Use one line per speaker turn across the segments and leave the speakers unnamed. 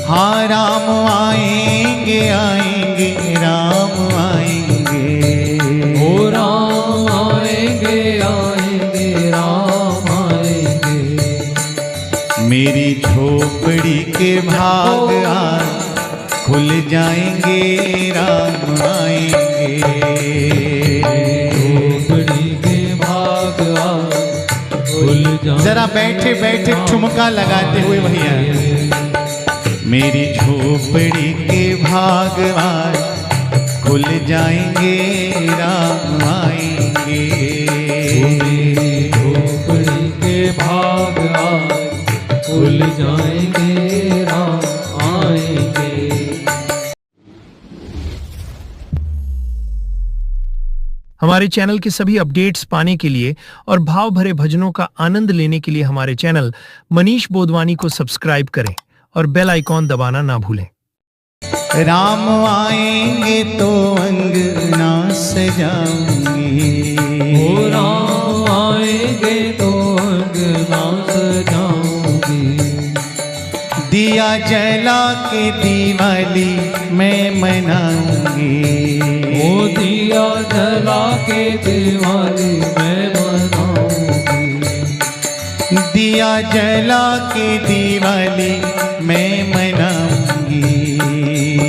हाँ राम आएंगे आएंगे राम आएंगे,
ओ राम आएंगे आएंगे राम आएंगे।
मेरी झोपड़ी के भाग आज खुल जाएंगे राम आएंगे।
झोपड़ी के भाग आज खुल जाएंगे।
जरा बैठे बैठे ठुमका लगाते हुए भैया, मेरी झोपड़ी के भाग आज खुल जाएंगे राम आएंगे।
मेरी झोपड़ी के भाग आज खुल जाएंगे राम आएंगे।
हमारे चैनल के सभी अपडेट्स पाने के लिए और भाव भरे भजनों का आनंद लेने के लिए हमारे चैनल मनीष बोधवानी को सब्सक्राइब करें और बेल आइकॉन दबाना ना भूलें।
राम आएंगे तो अंगना सजाऊंगी,
ओ राम आएंगे तो अंगना सजाऊंगी।
दिया जला के दिवाली मैं मनाऊंगी,
ओ दिया जला के दिवाली मैं मनाऊंगी।
दिया जला के दिवाली मैं मनाऊंगी,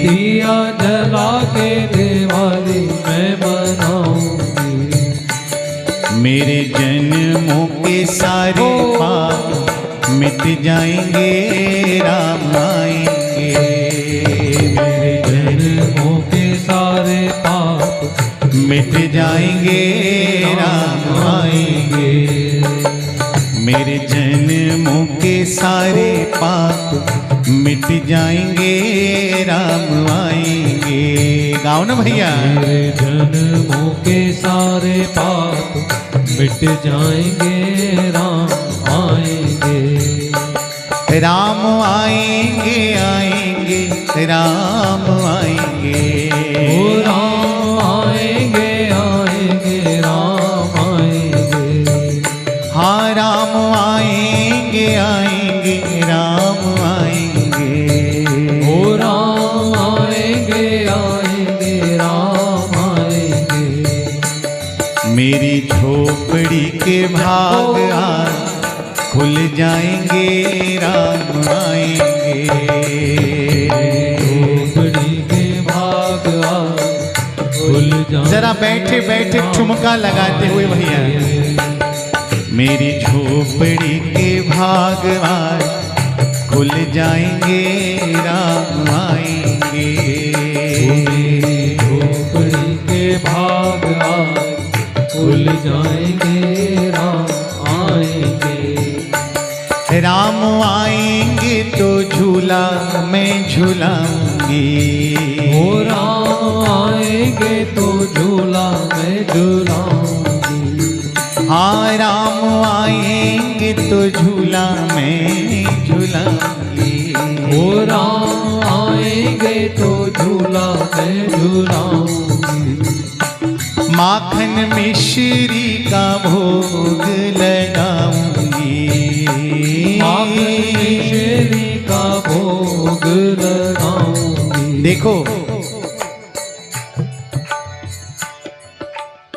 दिया जला के दिवाली मैं मनाऊंगी।
मेरे जन्मों के सारे पाप मिट जाएंगे राम आएंगे।
मेरे जन्मों के सारे पाप
मिट जाएंगे राम आएंगे। मेरे जन्मों के सारे पाप मिट जाएंगे राम आएंगे। गाओ ना भैया।
मेरे जन्मों के सारे पाप मिट जाएंगे राम आएंगे।
राम आएंगे आएंगे राम आएंगे,
ओ राम आएंगे आएंगे राम आएंगे।
हाँ राम आएंगे आएंगे राम आएंगे,
ओ राम आएंगे आएंगे राम आएंगे।
मेरी झोपड़ी के भाग आज खुल जाएंगे राम आएंगे।
झोपड़ी के भाग आज खुल जाएंगे।
जरा बैठे बैठे ठुमका लगाते हुए भैया, मेरी झोपड़ी के भाग आज खुल जाएंगे राम आएंगे।
मेरी झोपड़ी के भाग आज खुल जाएंगे राम आएंगे।
राम आएंगे तो झूला मैं झूलाऊंगी,
ओ राम आएंगे तो झूला मैं झूलाऊंगी।
हाँ राम आएंगे तो झूला मैं झूलाऊंगी,
ओ राम आएंगे तो झूला मैं झूलाऊंगी।
माखन मिश्री का भोग लगाऊंगी,
माखन मिश्री का भोग लगाऊंगी।
देखो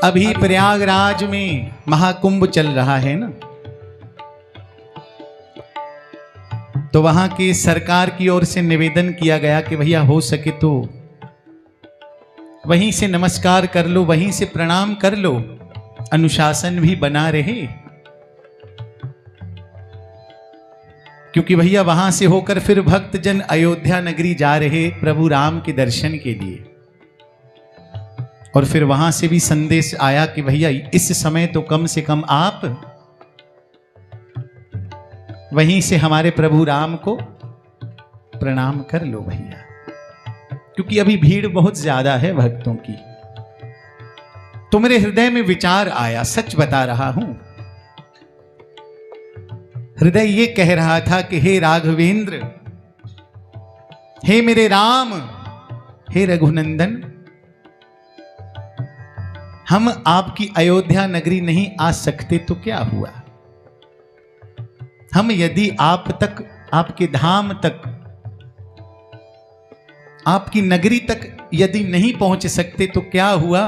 अभी प्रयागराज में महाकुंभ चल रहा है ना, तो वहां की सरकार की ओर से निवेदन किया गया कि भैया हो सके तो वहीं से नमस्कार कर लो, वहीं से प्रणाम कर लो, अनुशासन भी बना रहे। क्योंकि भैया वहां से होकर फिर भक्तजन अयोध्या नगरी जा रहे प्रभु राम के दर्शन के लिए, और फिर वहां से भी संदेश आया कि भैया इस समय तो कम से कम आप वहीं से हमारे प्रभु राम को प्रणाम कर लो भैया, क्योंकि अभी भीड़ बहुत ज्यादा है भक्तों की। तो मेरे हृदय में विचार आया, सच बता रहा हूं, हृदय ये कह रहा था कि हे राघवेंद्र, हे मेरे राम, हे रघुनंदन, हम आपकी अयोध्या नगरी नहीं आ सकते तो क्या हुआ? हम यदि आप तक, आपके धाम तक आपकी नगरी तक यदि नहीं पहुंच सकते तो क्या हुआ,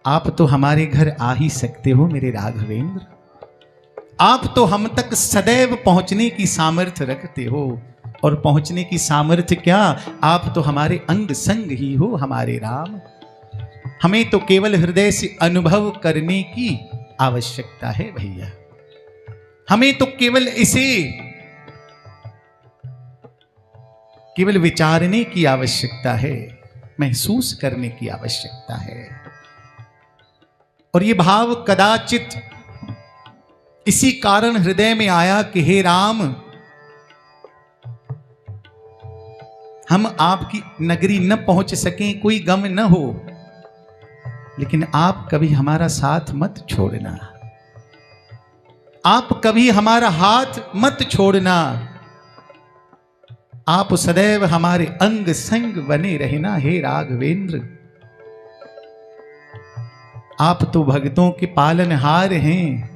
आप तो हमारे घर आ ही सकते हो मेरे राघवेंद्र। आप तो हम तक सदैव पहुंचने की सामर्थ्य रखते हो, और पहुंचने की सामर्थ्य क्या, आप तो हमारे अंग संग ही हो हमारे राम। हमें तो केवल हृदय से अनुभव करने की आवश्यकता है भैया, हमें तो केवल इसे केवल विचारने की आवश्यकता है, महसूस करने की आवश्यकता है। और ये भाव कदाचित इसी कारण हृदय में आया कि हे राम, हम आपकी नगरी न पहुंच सकें, कोई गम न हो, लेकिन आप कभी हमारा साथ मत छोड़ना, आप कभी हमारा हाथ मत छोड़ना, आप सदैव हमारे अंग संग बने रहना हे राघवेंद्र। आप तो भक्तों के पालनहार हैं,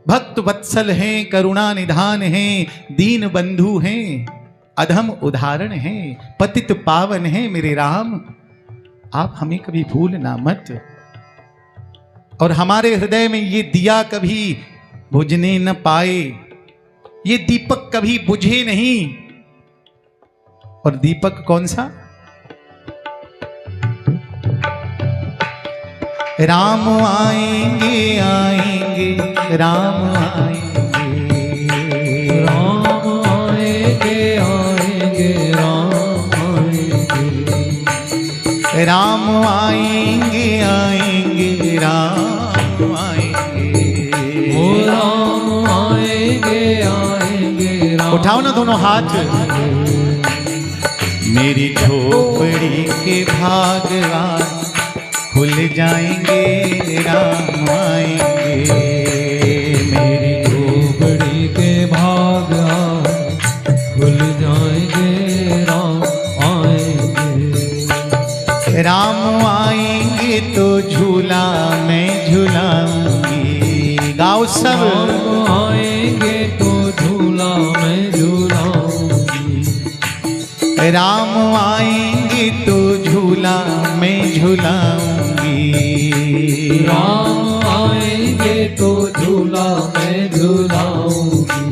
भक्त वत्सल हैं, करुणा निधान हैं, दीन बंधु हैं, अधम उदाहरण हैं, पतित पावन हैं मेरे राम। आप हमें कभी भूलना मत, और हमारे हृदय में ये दिया कभी बुझने न पाए, ये दीपक कभी बुझे नहीं। और दीपक कौन सा, राम आएंगे आएंगे राम आएंगे,
राम आएंगे आएंगे राम आएंगे,
राम आएंगे आएंगे राम आएंगे,
ओ राम आएंगे आएंगे राम।
उठाओ ना दोनों हाथ। मेरी झोपड़ी के भागवान खुल जाएंगे राम आएंगे,
मेरी झोपड़ी के भाग खुल जाएंगे राम आएंगे,
राम आएंगे तो झूला मैं झूलाऊंगी। गाओ सब।
राम आएंगे तो झूला मैं झूलाऊंगी,
राम आएंगे तो झूला मैं झूलाऊंगी,
राम आएंगे तो झूला मैं झूलाऊंगी,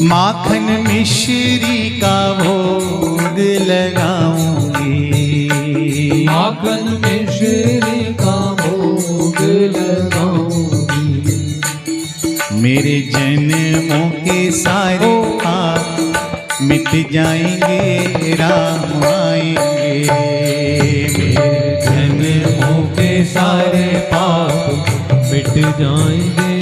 माखन मिश्री का भोग लगाऊंगी,
माखन मिश्री का भोग लगाऊंगी,
मेरे जन्मों के सारे पाप मिट जाएंगे राम आएंगे,
मेरे जन्मों के सारे पाप मिट जाएंगे।